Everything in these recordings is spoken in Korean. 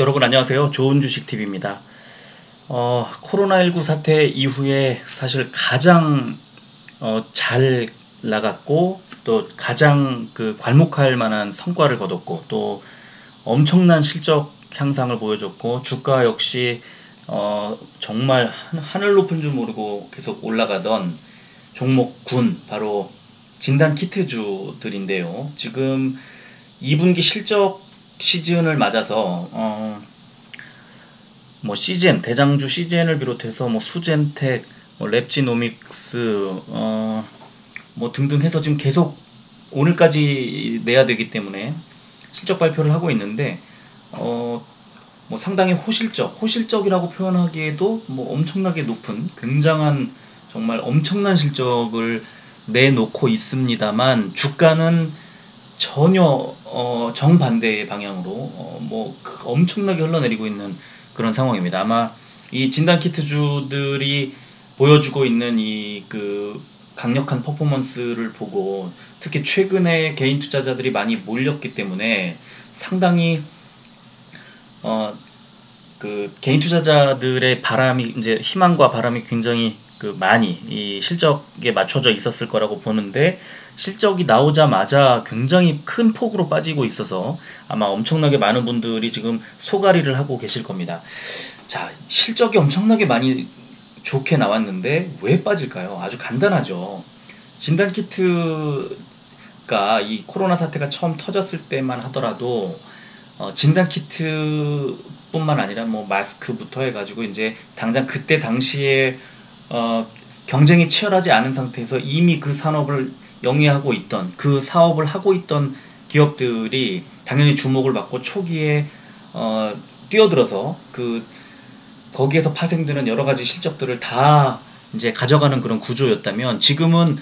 여러분 안녕하세요. 좋은 주식 TV입니다. 코로나19 사태 이후에 사실 가장 잘 나갔고 또 가장 괄목할 만한 성과를 거뒀고 또 엄청난 실적 향상을 보여줬고 주가 역시 정말 하늘 높은 줄 모르고 계속 올라가던 종목군 바로 진단 키트주들인데요. 지금 2분기 실적 시즌을 맞아서 뭐 시젠, 대장주 시젠을 비롯해서 뭐 수젠텍, 뭐 랩지노믹스, 뭐 등등 해서 지금 계속 오늘까지 내야 되기 때문에 실적 발표를 하고 있는데 뭐 상당히 호실적이라고 표현하기에도 뭐 엄청나게 높은 굉장한 정말 엄청난 실적을 내놓고 있습니다만 주가는 전혀 정반대의 방향으로 뭐 엄청나게 흘러내리고 있는 그런 상황입니다. 아마 이 진단키트주들이 보여주고 있는 이 강력한 퍼포먼스를 보고 특히 최근에 개인 투자자들이 많이 몰렸기 때문에 상당히 개인 투자자들의 바람이 이제 희망과 바람이 굉장히 많이 이 실적에 맞춰져 있었을 거라고 보는데 실적이 나오자마자 굉장히 큰 폭으로 빠지고 있어서 아마 엄청나게 많은 분들이 지금 소가리를 하고 계실 겁니다. 자, 실적이 엄청나게 많이 좋게 나왔는데 왜 빠질까요? 아주 간단하죠. 진단키트가 이 코로나 사태가 처음 터졌을 때만 하더라도 진단키트뿐만 아니라 뭐 마스크부터 해가지고 이제 당장 그때 당시에 경쟁이 치열하지 않은 상태에서 이미 그 산업을 영위하고 있던 그 사업을 하고 있던 기업들이 당연히 주목을 받고 초기에 뛰어들어서 거기에서 파생되는 여러 가지 실적들을 다 이제 가져가는 그런 구조였다면 지금은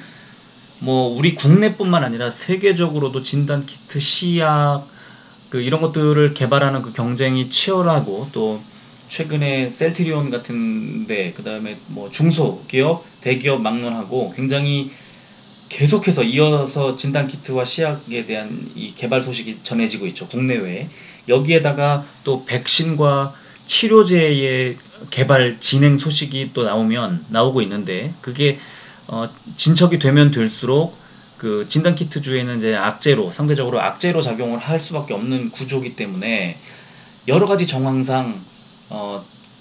뭐 우리 국내뿐만 아니라 세계적으로도 진단키트, 시약 이런 것들을 개발하는 경쟁이 치열하고 또 최근에 셀트리온 같은데 그 다음에 뭐 중소기업, 대기업 막론하고 굉장히 계속해서 이어서 진단키트와 시약에 대한 이 개발 소식이 전해지고 있죠. 국내외에. 여기에다가 또 백신과 치료제의 개발 진행 소식이 또 나오고 있는데 그게 진척이 되면 될수록 진단키트주에는 이제 상대적으로 악재로 작용을 할 수밖에 없는 구조이기 때문에 여러 가지 정황상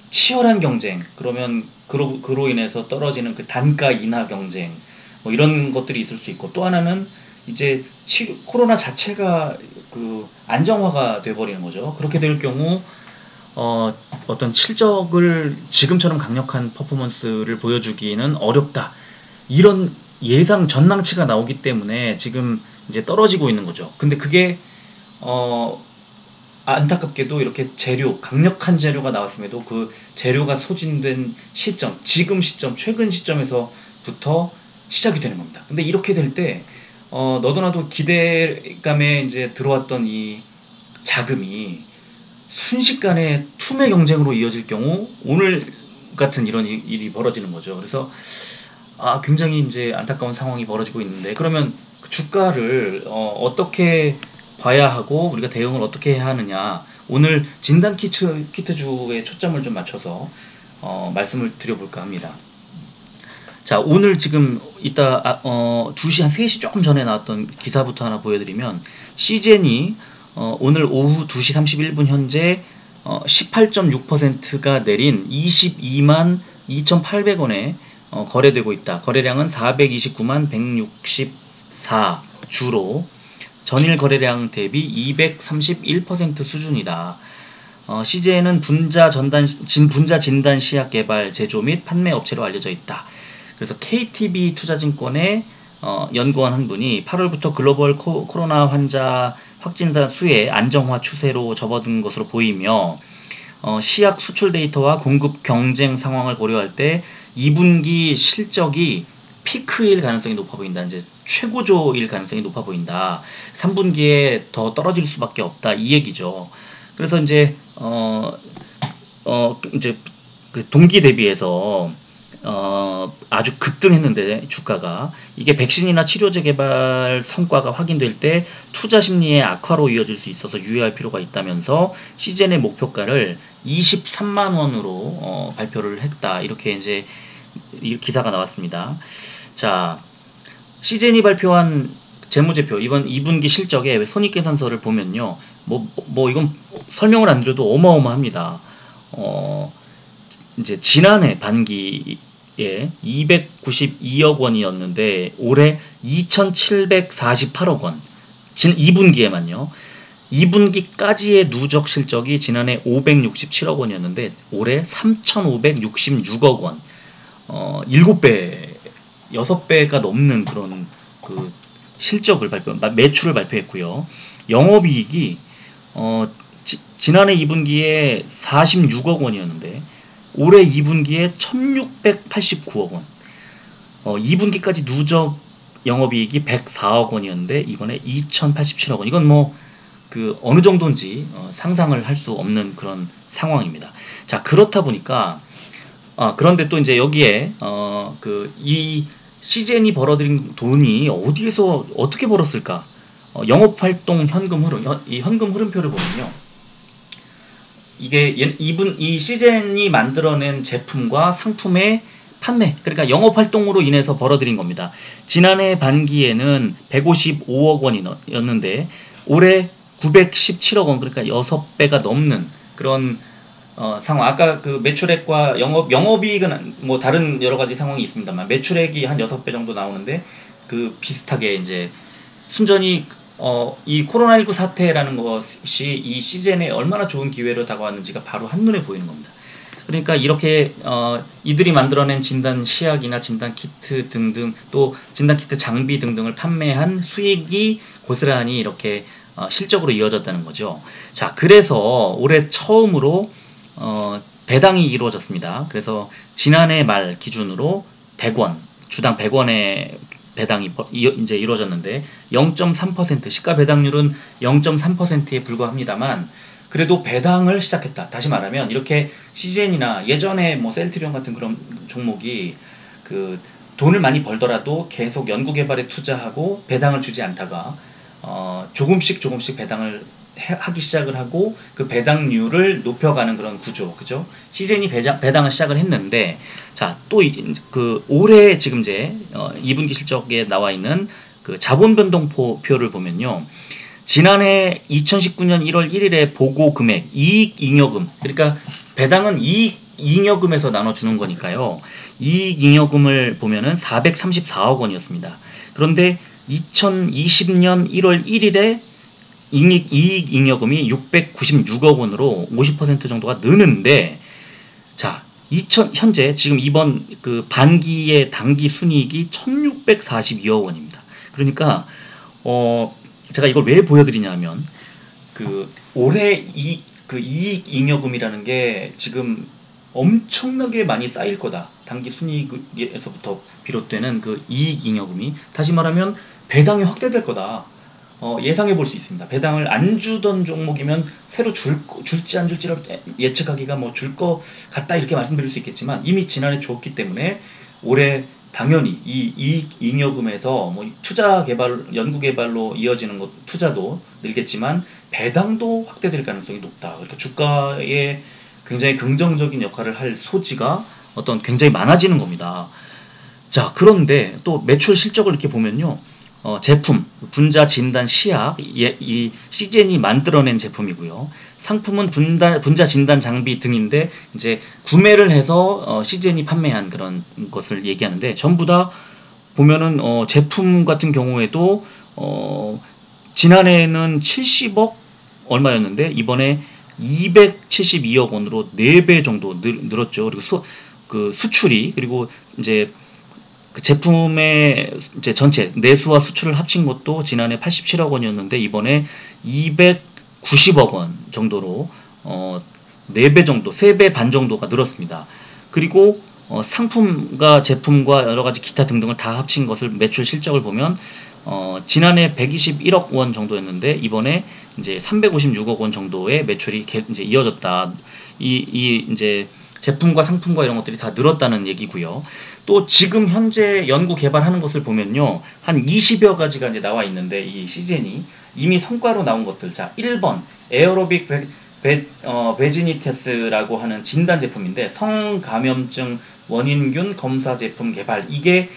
치열한 경쟁, 그러면 그로 인해서 떨어지는 단가 인하 경쟁, 뭐 이런 것들이 있을 수 있고 또 하나는 이제 코로나 자체가 안정화가 돼버리는 거죠. 그렇게 될 경우 어떤 실적을 지금처럼 강력한 퍼포먼스를 보여주기는 어렵다. 이런 예상 전망치가 나오기 때문에 지금 이제 떨어지고 있는 거죠. 근데 그게 안타깝게도 이렇게 강력한 재료가 나왔음에도 그 재료가 소진된 시점, 최근 시점에서부터 시작이 되는 겁니다. 근데 이렇게 될 때, 너도나도 기대감에 이제 들어왔던 이 자금이 순식간에 투매 경쟁으로 이어질 경우, 오늘 같은 이런 일이 벌어지는 거죠. 그래서, 굉장히 이제 안타까운 상황이 벌어지고 있는데, 그러면 주가를, 어떻게 봐야 하고 우리가 대응을 어떻게 해야 하느냐, 오늘 진단 키트주에 초점을 좀 맞춰서 말씀을 드려볼까 합니다. 자, 오늘 지금 이따 2시 한 3시 조금 전에 나왔던 기사부터 하나 보여드리면 시젠이 오늘 오후 2시 31분 현재 18.6%가 내린 22만 2,800원에 거래되고 있다. 거래량은 429만 164주로 전일 거래량 대비 231% 수준이다. CJ는 분자 진단 시약 개발, 제조 및 판매 업체로 알려져 있다. 그래서 KTB 투자증권의 연구원 한 분이 8월부터 글로벌 코로나 환자 확진자 수의 안정화 추세로 접어든 것으로 보이며 시약 수출 데이터와 공급 경쟁 상황을 고려할 때 2분기 실적이 피크일 가능성이 높아 보인다. 이제 최고조일 가능성이 높아 보인다. 3분기에 더 떨어질 수밖에 없다. 이 얘기죠. 그래서 이제 이제 동기 대비해서 아주 급등했는데 주가가 이게 백신이나 치료제 개발 성과가 확인될 때 투자 심리의 악화로 이어질 수 있어서 유의할 필요가 있다면서 시젠의 목표가를 23만 원으로 발표를 했다. 이렇게 이제 이 기사가 나왔습니다. 자, 시젠이 발표한 재무제표 이번 2분기 실적의 손익계산서를 보면요, 뭐 이건 설명을 안 드려도 어마어마합니다. 이제 지난해 반기에 292억 원이었는데 올해 2,748억 원. 2분기에만요. 2분기까지의 누적 실적이 지난해 567억 원이었는데 올해 3,566억 원. 7배, 6배가 넘는 그런 그 실적을 매출을 발표했고요. 영업이익이 지난해 2분기에 46억 원이었는데 올해 2분기에 1689억 원. 2분기까지 누적 영업이익이 104억 원이었는데 이번에 2087억 원. 이건 뭐 그 어느 정도인지 상상을 할 수 없는 그런 상황입니다. 자, 그렇다 보니까 그런데 또 이제 여기에 이 시젠이 벌어들인 돈이 어디에서 어떻게 벌었을까? 영업활동 현금 흐름, 이 현금 흐름표를 보면요, 이게 이 시젠이 만들어낸 제품과 상품의 판매, 그러니까 영업활동으로 인해서 벌어들인 겁니다. 지난해 반기에는 155억 원이었는데 올해 917억 원, 그러니까 6배가 넘는 그런 상황. 아까 그 매출액과 영업이익은 뭐 다른 여러 가지 상황이 있습니다만 매출액이 한 6배 정도 나오는데 그 비슷하게 이제 순전히 이 코로나19 사태라는 것이 이 시즌에 얼마나 좋은 기회로 다가왔는지가 바로 한눈에 보이는 겁니다. 그러니까 이렇게 이들이 만들어낸 진단 시약이나 진단 키트 등등, 또 진단 키트 장비 등등을 판매한 수익이 고스란히 이렇게 실적으로 이어졌다는 거죠. 자, 그래서 올해 처음으로 배당이 이루어졌습니다. 그래서 지난해 말 기준으로 100원, 주당 100원의 배당이 이제 이루어졌는데 0.3%, 시가 배당률은 0.3%에 불과합니다만 그래도 배당을 시작했다. 다시 말하면 이렇게 시젠이나 예전에 뭐 셀트리온 같은 그런 종목이 그 돈을 많이 벌더라도 계속 연구개발에 투자하고 배당을 주지 않다가 조금씩 배당을 하기 시작을 하고 그 배당률을 높여가는 그런 구조, 그죠? 시젠이 배당을 시작을 했는데, 자, 또 그 올해 지금 이제 2분기 실적에 나와 있는 그 자본 변동표를 보면요, 지난해 2019년 1월 1일에 보고 금액, 이익 잉여금, 그러니까 배당은 이익 잉여금에서 나눠주는 거니까요. 이익 잉여금을 보면은 434억 원이었습니다. 그런데 2020년 1월 1일에 이익 잉여금이 696억 원으로 50% 정도가 느는데, 자, 현재 지금 이번 그 반기의 당기 순이익이 1642억 원입니다. 그러니까 제가 이걸 왜 보여드리냐면 그 올해 그 이익 잉여금이라는 게 지금 엄청나게 많이 쌓일 거다. 단기 순이익에서부터 비롯되는 그 이익 잉여금이, 다시 말하면 배당이 확대될 거다. 예상해 볼 수 있습니다. 배당을 안 주던 종목이면 새로 줄지 안 줄지를 예측하기가 뭐 줄 것 같다 이렇게 말씀드릴 수 있겠지만 이미 지난해 줬기 때문에 올해 당연히 이 이익 잉여금에서 뭐 투자 개발, 연구 개발로 이어지는 것, 투자도 늘겠지만 배당도 확대될 가능성이 높다. 그러니까 주가에 굉장히 긍정적인 역할을 할 소지가 굉장히 많아지는 겁니다. 자, 그런데 또 매출 실적을 이렇게 보면요, 제품, 분자 진단 시약, 이 시젠이 만들어낸 제품이고요. 상품은 분자 진단 장비 등인데 이제 구매를 해서 시젠이 판매한 그런 것을 얘기하는데, 전부 다 보면은 제품 같은 경우에도 지난해에는 70억 얼마였는데 이번에 272억 원으로 4배 정도 늘었죠. 그리고 그 수출이, 그리고 이제 그 제품의 이제 전체 내수와 수출을 합친 것도 지난해 87억 원이었는데 이번에 290억 원 정도로 4배 정도, 3배 반 정도가 늘었습니다. 그리고 상품과 제품과 여러 가지 기타 등등을 다 합친 것을 매출 실적을 보면 지난해 121억 원 정도였는데 이번에 이제 356억 원 정도의 매출이 이제 이어졌다. 이제 제품과 상품과 이런 것들이 다 늘었다는 얘기고요. 또 지금 현재 연구 개발하는 것을 보면요. 한 20여 가지가 이제 나와 있는데 이 시젠이 이미 성과로 나온 것들. 자, 1번 에어로빅 베지니테스라고 하는 진단 제품인데 성감염증 원인균 검사 제품 개발. 이게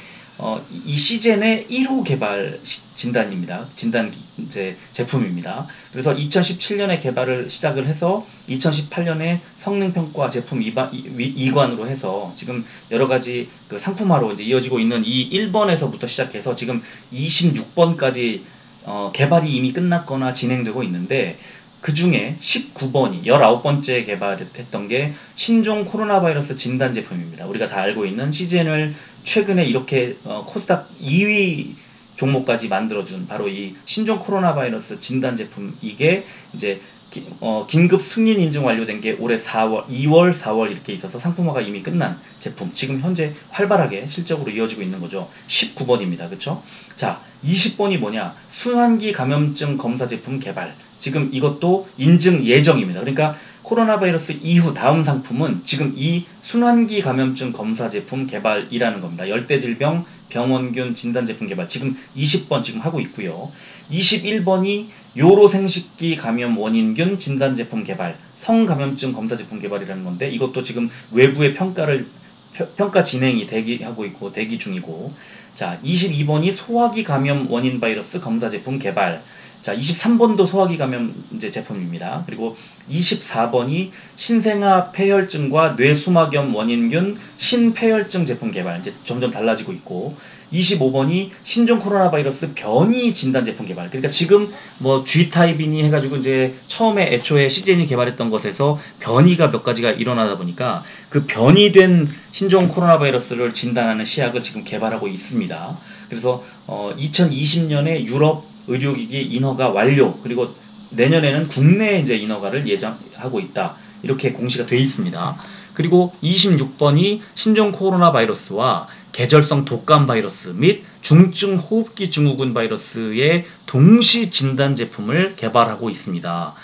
이 시젠의 1호 개발 진단입니다. 진단 이제 제품입니다. 그래서 2017년에 개발을 시작을 해서 2018년에 성능평가 제품 이관으로 해서 지금 여러 가지 그 상품화로 이제 이어지고 있는 이 1번에서부터 시작해서 지금 26번까지 개발이 이미 끝났거나 진행되고 있는데 그 중에 19번이 19번째 개발했던 게 신종 코로나 바이러스 진단 제품입니다. 우리가 다 알고 있는 시젠을 최근에 이렇게 코스닥 2위 종목까지 만들어준 바로 이 신종 코로나 바이러스 진단 제품. 이게 이제 긴급 승인 인증 완료된 게 올해 2월, 4월 이렇게 있어서 상품화가 이미 끝난 제품. 지금 현재 활발하게 실적으로 이어지고 있는 거죠. 19번입니다. 그쵸? 자, 20번이 뭐냐? 순환기 감염증 검사 제품 개발. 지금 이것도 인증 예정입니다. 그러니까 코로나 바이러스 이후 다음 상품은 지금 이 순환기 감염증 검사 제품 개발이라는 겁니다. 열대질병 병원균 진단 제품 개발. 지금 20번 지금 하고 있고요. 21번이 요로생식기 감염 원인균 진단 제품 개발, 성감염증 검사 제품 개발이라는 건데 이것도 지금 외부의 평가 진행이 대기하고 있고 대기 중이고. 자, 22번이 소화기 감염 원인 바이러스 검사 제품 개발. 자, 23번도 소화기 감염 이제 제품입니다. 그리고 24번이 신생아 폐혈증과 뇌수막염 원인균 신폐혈증 제품 개발. 이제 점점 달라지고 있고. 25번이 신종 코로나 바이러스 변이 진단 제품 개발. 그러니까 지금 뭐 G타입이니 해가지고 이제 처음에 애초에 시젠이 개발했던 것에서 변이가 몇 가지가 일어나다 보니까 그 변이된 신종 코로나 바이러스를 진단하는 시약을 지금 개발하고 있습니다. 그래서 2020년에 유럽 의료기기 인허가 완료, 그리고 내년에는 국내 이제 인허가를 예정하고 있다. 이렇게 공시가 돼 있습니다. 그리고 26번이 신종 코로나 바이러스와 계절성 독감 바이러스 및 중증 호흡기 증후군 바이러스의 동시 진단 제품을 개발하고 있습니다.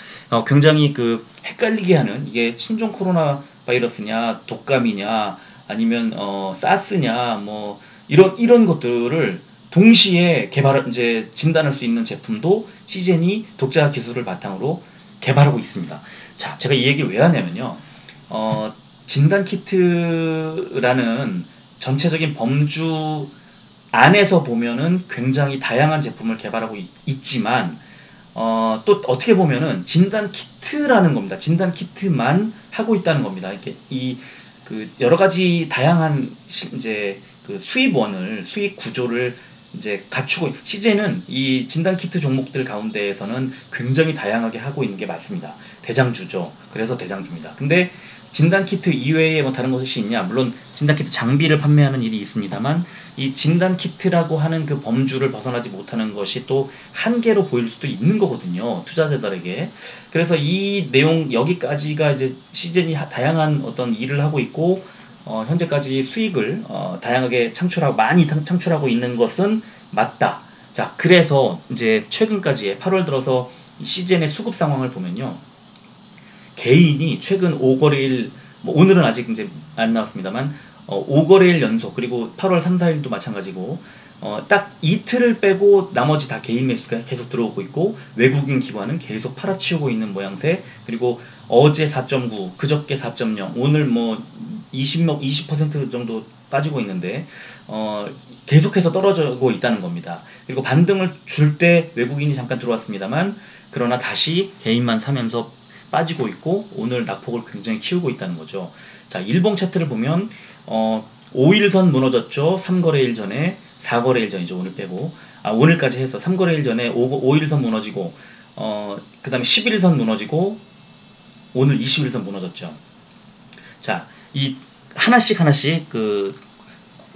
굉장히 그 헷갈리게 하는, 이게 신종 코로나 바이러스냐 독감이냐 아니면 사스냐 뭐 이런 것들을 동시에 이제 진단할 수 있는 제품도 시젠이 독자 기술을 바탕으로 개발하고 있습니다. 자, 제가 이 얘기를 왜 하냐면요. 진단 키트라는 전체적인 범주 안에서 보면은 굉장히 다양한 제품을 개발하고 있지만, 또 어떻게 보면은 진단 키트라는 겁니다. 진단 키트만 하고 있다는 겁니다. 이렇게 그 여러 가지 다양한 이제 그 수입 구조를 이제 갖추고, 시제는 이 진단 키트 종목들 가운데에서는 굉장히 다양하게 하고 있는 게 맞습니다. 대장주죠. 그래서 대장주입니다. 근데 진단 키트 이외에 뭐 다른 것이 있냐? 물론 진단 키트 장비를 판매하는 일이 있습니다만, 이 진단 키트라고 하는 그 범주를 벗어나지 못하는 것이 또 한계로 보일 수도 있는 거거든요. 투자자들에게. 그래서 이 내용 여기까지가 이제 시즌이 다양한 어떤 일을 하고 있고, 현재까지 수익을 다양하게 많이 창출하고 있는 것은 맞다. 자, 그래서 이제 최근까지의 8월 들어서 시즌의 수급 상황을 보면요. 개인이 최근 5거래일, 뭐 오늘은 아직 이제 안 나왔습니다만, 5거래일 연속, 그리고 8월 3, 4일도 마찬가지고, 딱 이틀을 빼고 나머지 다 개인 매수가 계속 들어오고 있고, 외국인 기관은 계속 팔아치우고 있는 모양새. 그리고 어제 4.9, 그저께 4.0, 오늘 뭐 20% 정도 빠지고 있는데, 계속해서 떨어지고 있다는 겁니다. 그리고 반등을 줄 때 외국인이 잠깐 들어왔습니다만, 그러나 다시 개인만 사면서 빠지고 있고, 오늘 낙폭을 굉장히 키우고 있다는 거죠. 자, 일봉 차트를 보면 5일선 무너졌죠. 3거래일 전에, 4거래일 전이죠. 오늘 빼고. 오늘까지 해서 3거래일 전에 5일선 무너지고, 그 다음에 11일선 무너지고, 오늘 20일선 무너졌죠. 자, 이 하나씩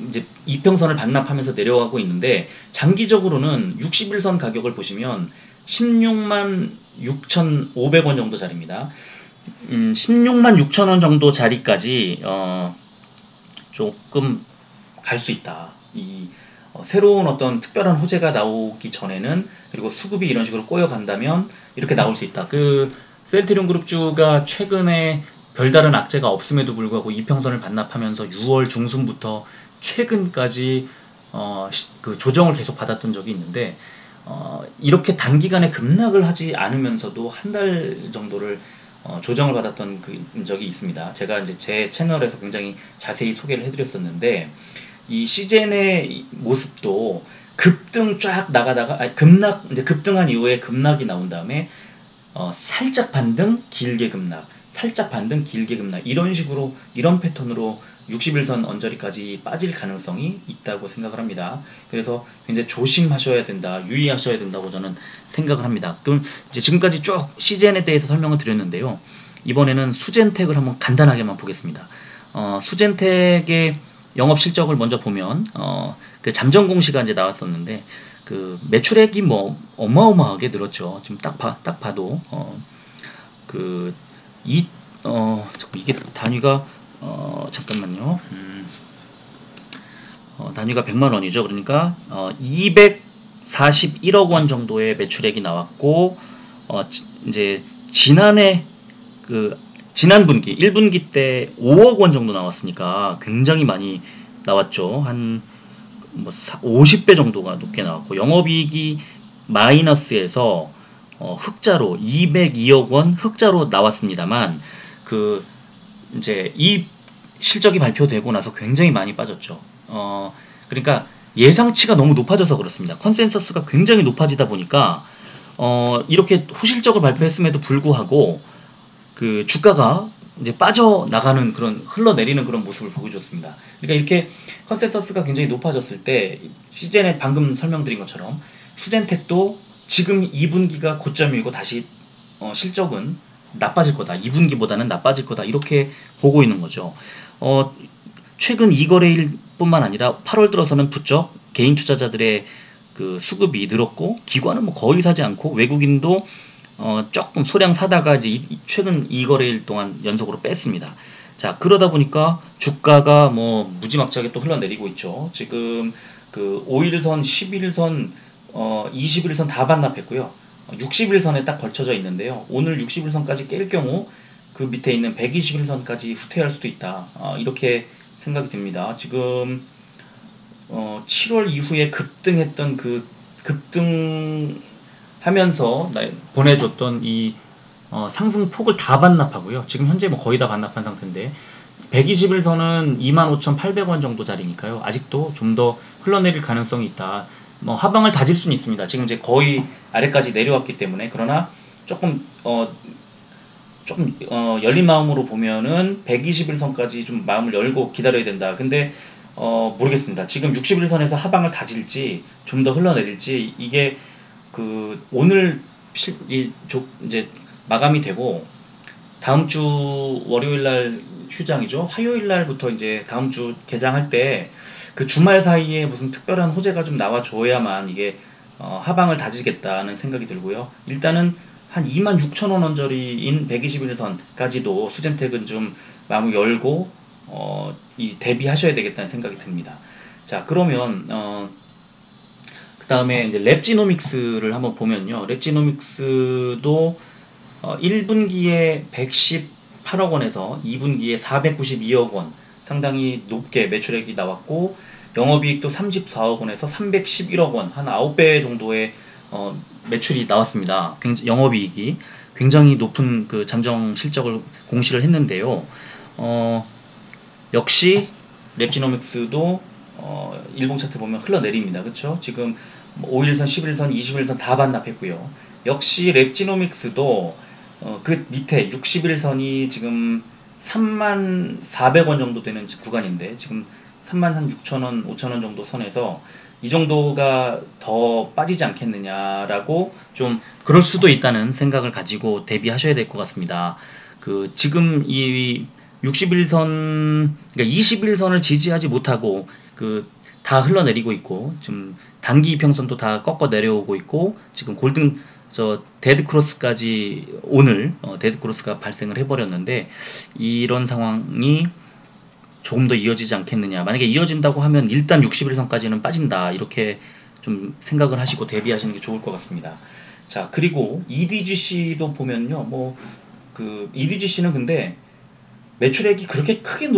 이제 이평선을 반납하면서 내려가고 있는데, 장기적으로는 61선 가격을 보시면 16만 6,500원 정도 자리입니다. 16만 6천원 정도 자리까지 조금 갈 수 있다. 새로운 어떤 특별한 호재가 나오기 전에는, 그리고 수급이 이런 식으로 꼬여간다면 이렇게 나올 수 있다. 그 셀트리온 그룹주가 최근에 별다른 악재가 없음에도 불구하고 이평선을 반납하면서 6월 중순부터 최근까지 그 조정을 계속 받았던 적이 있는데, 이렇게 단기간에 급락을 하지 않으면서도 한 달 정도를 조정을 받았던 그 적이 있습니다. 제가 이제 제 채널에서 굉장히 자세히 소개를 해드렸었는데, 이 시젠의 모습도 급등 쫙 나가다가, 아니, 급락, 이제 급등한 이후에 급락이 나온 다음에 살짝 반등, 길게 급락, 살짝 반등, 길게 급락, 이런 식으로, 이런 패턴으로 60일선 언저리까지 빠질 가능성이 있다고 생각을 합니다. 그래서 굉장히 조심하셔야 된다, 유의하셔야 된다고 저는 생각을 합니다. 그럼 이제 지금까지 쭉 시젠에 대해서 설명을 드렸는데요. 이번에는 수젠텍을 한번 간단하게만 보겠습니다. 수젠텍의 영업 실적을 먼저 보면, 그 잠정 공시가 이제 나왔었는데, 그 매출액이 뭐 어마어마하게 늘었죠. 지금 딱 봐도 그 잠깐 이게 단위가 잠깐만요. 단위가 100만 원이죠. 그러니까 241억 원 정도의 매출액이 나왔고, 이제 지난해 그 지난 분기 1분기 때 5억 원 정도 나왔으니까 굉장히 많이 나왔죠. 한 뭐 50배 정도가 높게 나왔고, 영업이익이 마이너스에서 흑자로 202억 원 흑자로 나왔습니다만, 그 이제 이 실적이 발표되고 나서 굉장히 많이 빠졌죠. 그러니까 예상치가 너무 높아져서 그렇습니다. 컨센서스가 굉장히 높아지다 보니까 이렇게 호실적을 발표했음에도 불구하고 그 주가가 이제 빠져나가는, 그런 흘러내리는 그런 모습을 보여줬습니다. 그러니까 이렇게 컨센서스가 굉장히 높아졌을 때, 시젠에 방금 설명드린 것처럼 수젠텍도 지금 2분기가 고점이고 다시 실적은 나빠질 거다, 2분기보다는 나빠질 거다, 이렇게 보고 있는 거죠. 최근 2거래일 뿐만 아니라 8월 들어서는 부쩍 개인 투자자들의 그 수급이 늘었고, 기관은 뭐 거의 사지 않고, 외국인도 조금 소량 사다가 이제 최근 2거래일 동안 연속으로 뺐습니다. 자, 그러다 보니까 주가가 뭐 무지막지하게 또 흘러내리고 있죠. 지금 그 5일선, 11일선, 20일선 다 반납했고요. 60일선에 딱 걸쳐져 있는데요. 오늘 60일선까지 깰 경우 그 밑에 있는 120일선까지 후퇴할 수도 있다, 이렇게 생각이 듭니다. 지금 7월 이후에 급등했던 그 급등 하면서 보내줬던 이 상승폭을 다 반납하고요. 지금 현재 뭐 거의 다 반납한 상태인데, 121선은 25,800원 정도 자리니까요. 아직도 좀 더 흘러내릴 가능성이 있다. 뭐 하방을 다질 수는 있습니다. 지금 이제 거의 아래까지 내려왔기 때문에. 그러나 조금 열린 마음으로 보면은 121선까지 좀 마음을 열고 기다려야 된다. 근데 모르겠습니다. 지금 61선에서 하방을 다질지 좀 더 흘러내릴지, 이게 그 오늘 이제 마감이 되고 다음 주 월요일 날 휴장이죠. 화요일 날부터 이제 다음 주 개장할 때 그 주말 사이에 무슨 특별한 호재가 좀 나와줘야만 이게 하방을 다지겠다는 생각이 들고요. 일단은 한 26,000원 언저리인 121선까지도 수젠텍은 좀 마음을 열고 이 대비하셔야 되겠다는 생각이 듭니다. 자, 그러면 그 다음에 이제 랩지노믹스를 한번 보면요. 랩지노믹스도 1분기에 118억 원에서 2분기에 492억 원, 상당히 높게 매출액이 나왔고, 영업이익도 34억 원에서 311억 원, 한 9배 정도의 매출이 나왔습니다. 영업이익이 굉장히 높은 그 잠정 실적을 공시를 했는데요. 역시 랩지노믹스도 일봉 차트 보면 흘러내립니다. 그렇죠? 지금 5일선, 11일선, 20일선 다 반납했고요. 역시 랩지노믹스도 그 밑에 60일선이 지금 34,400원 정도 되는 구간인데, 지금 36,000원, 5,000원 정도 선에서 이 정도가 더 빠지지 않겠느냐라고, 좀 그럴 수도 있다는 생각을 가지고 대비하셔야 될 것 같습니다. 그 지금 이 60일선, 그러니까 21선을 지지하지 못하고 그 다 흘러내리고 있고, 지금 단기 이평선도 다 꺾어 내려오고 있고, 지금 데드 크로스까지 오늘 데드 크로스가 발생을 해버렸는데, 이런 상황이 조금 더 이어지지 않겠느냐. 만약에 이어진다고 하면 일단 61선까지는 빠진다, 이렇게 좀 생각을 하시고 대비하시는 게 좋을 것 같습니다. 자, 그리고 EDGC도 보면요, 뭐 그 EDGC는 근데 매출액이 그렇게 크게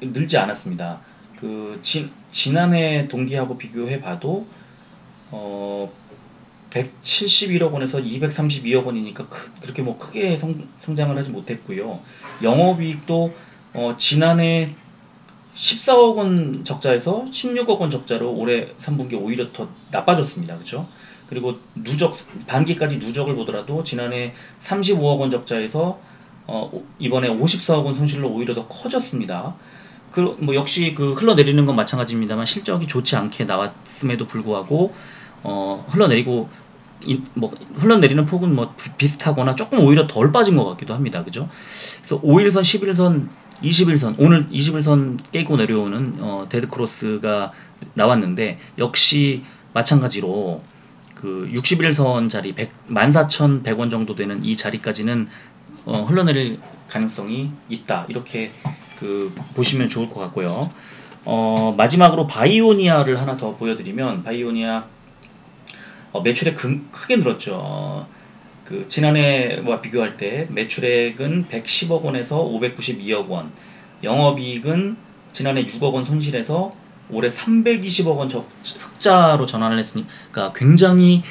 늘지 않았습니다. 지난해 동기하고 비교해 봐도 어, 171억 원에서 232억 원이니까 그렇게 뭐 크게 성장을 하지 못했고요. 영업이익도 지난해 14억 원 적자에서 16억 원 적자로 올해 3분기 오히려 더 나빠졌습니다. 그렇죠? 그리고 반기까지 누적을 보더라도 지난해 35억 원 적자에서 이번에 54억 원 손실로 오히려 더 커졌습니다. 뭐 역시 흘러내리는 건 마찬가지입니다만 실적이 좋지 않게 나왔음에도 불구하고 흘러내리고 뭐 흘러내리는 폭은 뭐 비슷하거나 조금 오히려 덜 빠진 것 같기도 합니다. 그죠? 그래서 5일선, 11선, 21선, 오늘 21선 깨고 내려오는 데드크로스가 나왔는데 역시 마찬가지로 61선 자리 14,100원 정도 되는 이 자리까지는 흘러내릴 가능성이 있다. 이렇게 보시면 좋을 것 같고요. 마지막으로 바이오니아를 하나 더 보여드리면 바이오니아 매출액 크게 늘었죠. 지난해와 비교할 때 매출액은 110억 원에서 592억 원, 영업이익은 지난해 6억 원 손실에서 올해 320억 원 흑자로 전환을 했으니까 굉장히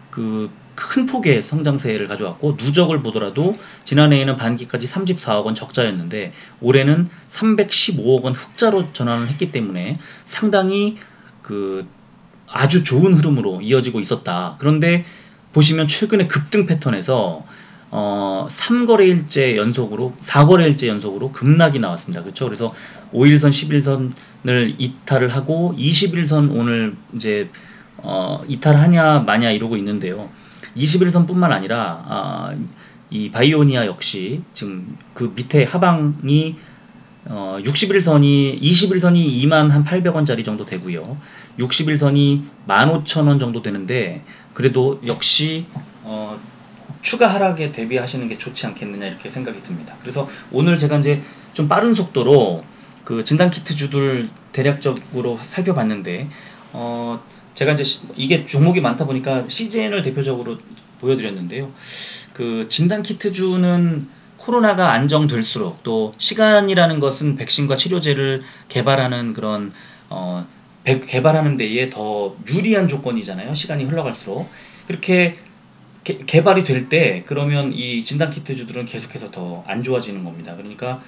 큰 폭의 성장세를 가져왔고, 누적을 보더라도 지난해에는 반기까지 34억 원 적자였는데 올해는 315억 원 흑자로 전환을 했기 때문에 상당히 아주 좋은 흐름으로 이어지고 있었다. 그런데 보시면 최근에 급등 패턴에서 3거래일째 연속으로 4거래일째 연속으로 급락이 나왔습니다. 그렇죠? 그래서 5일선 11선을 이탈을 하고 21선 오늘 이제 이탈하냐 마냐 이러고 있는데요. 21선뿐만 아니라 이 바이오니아 역시 지금 밑에 하방이 21선이 21,800원짜리 정도 되고요. 61선이 15,000원 정도 되는데 그래도 역시 추가 하락에 대비하시는 게 좋지 않겠느냐 이렇게 생각이 듭니다. 그래서 오늘 제가 이제 좀 빠른 속도로 진단키트주들 대략적으로 살펴봤는데 제가 이제 이게 종목이 많다 보니까 CGN을 대표적으로 보여드렸는데요. 진단키트주는 코로나가 안정될수록 또 시간이라는 것은 백신과 치료제를 개발하는 그런 개발하는 데에 더 유리한 조건이잖아요. 시간이 흘러갈수록 그렇게 개발이 될 때 그러면 이 진단키트주들은 계속해서 더 안 좋아지는 겁니다. 그러니까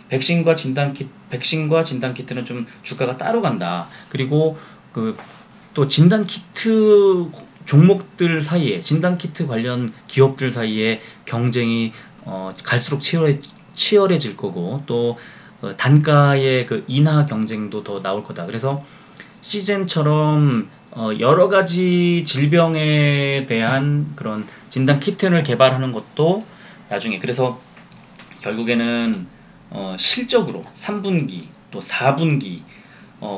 백신과 진단키트는 좀 주가가 따로 간다. 그리고 또 진단키트 종목들 사이에 진단키트 관련 기업들 사이에 경쟁이 갈수록 치열해질 거고 또 단가의 인하 경쟁도 더 나올 거다. 그래서 시젠처럼 여러 가지 질병에 대한 그런 진단 키트를 개발하는 것도 나중에 그래서 결국에는 실적으로 3분기 또 4분기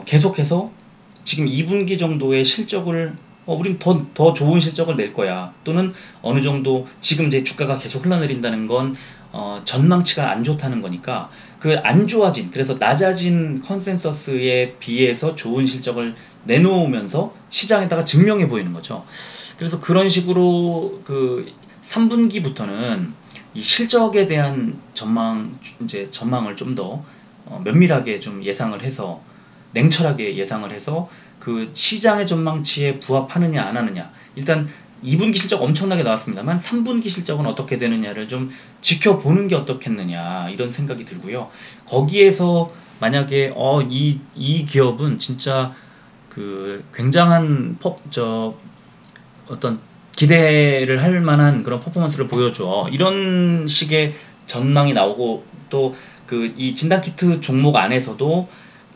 계속해서 지금 2분기 정도의 실적을 우린 더 좋은 실적을 낼 거야. 또는 어느 정도 지금 이제 주가가 계속 흘러내린다는 건 전망치가 안 좋다는 거니까 안 좋아진 그래서 낮아진 컨센서스에 비해서 좋은 실적을 내놓으면서 시장에다가 증명해 보이는 거죠. 그래서 그런 식으로 3분기부터는 이 실적에 대한 전망을 좀 더 면밀하게 좀 예상을 해서 냉철하게 예상을 해서 시장의 전망치에 부합하느냐 안 하느냐 일단 2분기 실적 엄청나게 나왔습니다만 3분기 실적은 어떻게 되느냐를 좀 지켜보는 게 어떻겠느냐 이런 생각이 들고요. 거기에서 만약에 이 기업은 진짜 굉장한 어떤 기대를 할 만한 그런 퍼포먼스를 보여줘 이런 식의 전망이 나오고 또 이 진단키트 종목 안에서도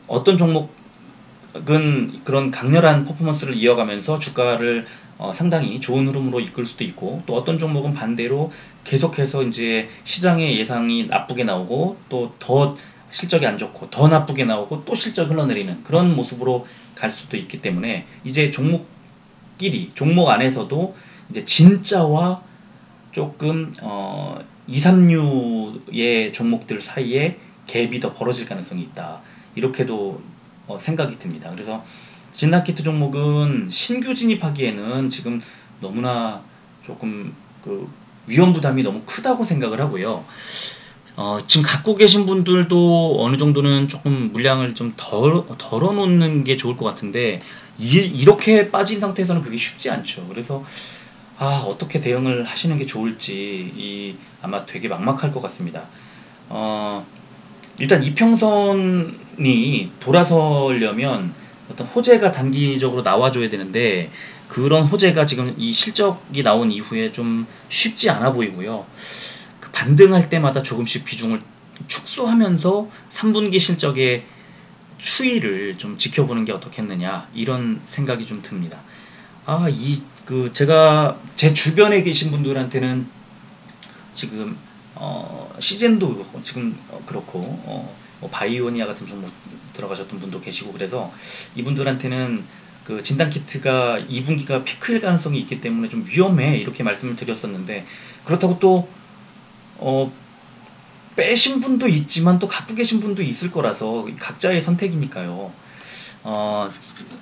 어떤 종목은 그런 강렬한 퍼포먼스를 이어가면서 주가를 상당히 좋은 흐름으로 이끌 수도 있고 또 어떤 종목은 반대로 계속해서 이제 시장의 예상이 나쁘게 나오고 또 더 실적이 안 좋고 더 나쁘게 나오고 또 실적 흘러내리는 그런 모습으로 갈 수도 있기 때문에 이제 종목 안에서도 이제 진짜와 조금 2, 3류의 종목들 사이에 갭이 더 벌어질 가능성이 있다. 이렇게도 생각이 듭니다. 그래서 진단키트 종목은 신규 진입하기에는 지금 너무나 조금 위험 부담이 너무 크다고 생각을 하고요. 지금 갖고 계신 분들도 어느 정도는 조금 물량을 좀 덜어 놓는 게 좋을 것 같은데, 이렇게 빠진 상태에서는 그게 쉽지 않죠. 그래서 어떻게 대응을 하시는 게 좋을지 아마 되게 막막할 것 같습니다. 어, 일단 이평선이 돌아서려면 어떤 호재가 단기적으로 나와줘야 되는데, 그런 호재가 지금 이 실적이 나온 이후에 좀 쉽지 않아 보이고요. 그 반등할 때마다 조금씩 비중을 축소하면서 3분기 실적의 추이를 좀 지켜보는 게 어떻겠느냐, 이런 생각이 좀 듭니다. 제가 제 주변에 계신 분들한테는 지금 시젠도 지금 그렇고, 뭐 바이오니아 같은 종목 들어가셨던 분도 계시고, 그래서 이분들한테는 그 진단 키트가 2분기가 피크일 가능성이 있기 때문에 좀 위험해, 이렇게 말씀을 드렸었는데, 그렇다고 또 어, 빼신 분도 있지만 또 갖고 계신 분도 있을 거라서 각자의 선택이니까요. 어,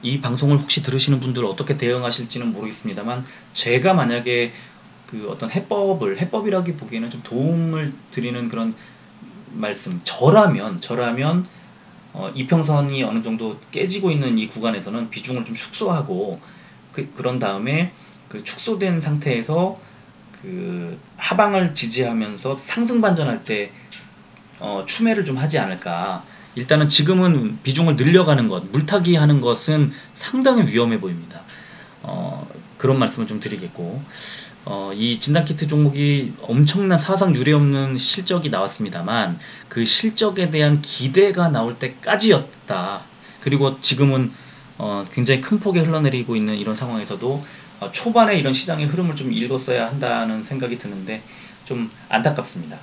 이 방송을 혹시 들으시는 분들 어떻게 대응하실지는 모르겠습니다만, 제가 만약에 그 어떤 해법이라기 보기에는 좀 도움을 드리는 그런 말씀, 저라면 이평선이 어느 정도 깨지고 있는 이 구간에서는 비중을 좀 축소하고, 그런 다음에 그 축소된 상태에서 그 하방을 지지하면서 상승 반전할 때 추매를 좀 하지 않을까. 일단은 지금은 비중을 늘려가는 것, 물타기 하는 것은 상당히 위험해 보입니다. 그런 말씀을 좀 드리겠고, 이 진단키트 종목이 엄청난 사상 유례없는 실적이 나왔습니다만, 그 실적에 대한 기대가 나올 때까지였다. 그리고 지금은 굉장히 큰 폭에 흘러내리고 있는 이런 상황에서도 초반에 이런 시장의 흐름을 좀 읽었어야 한다는 생각이 드는데, 좀 안타깝습니다.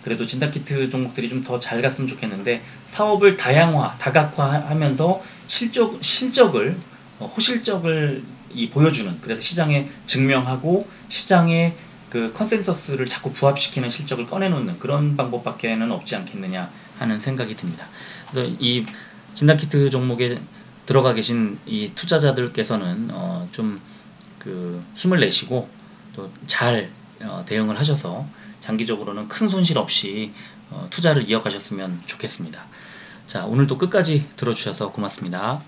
그래도 진단키트 종목들이 좀 더 잘 갔으면 좋겠는데, 사업을 다각화하면서 실적을 호실적을 보여주는, 그래서 시장에 증명하고 시장의 그 컨센서스를 자꾸 부합시키는 실적을 꺼내놓는 그런 방법밖에는 없지 않겠느냐 하는 생각이 듭니다. 그래서 이 진단키트 종목에 들어가 계신 이 투자자들께서는 좀 그 힘을 내시고 또 잘 대응을 하셔서 장기적으로는 큰 손실 없이 투자를 이어가셨으면 좋겠습니다. 자, 오늘도 끝까지 들어주셔서 고맙습니다.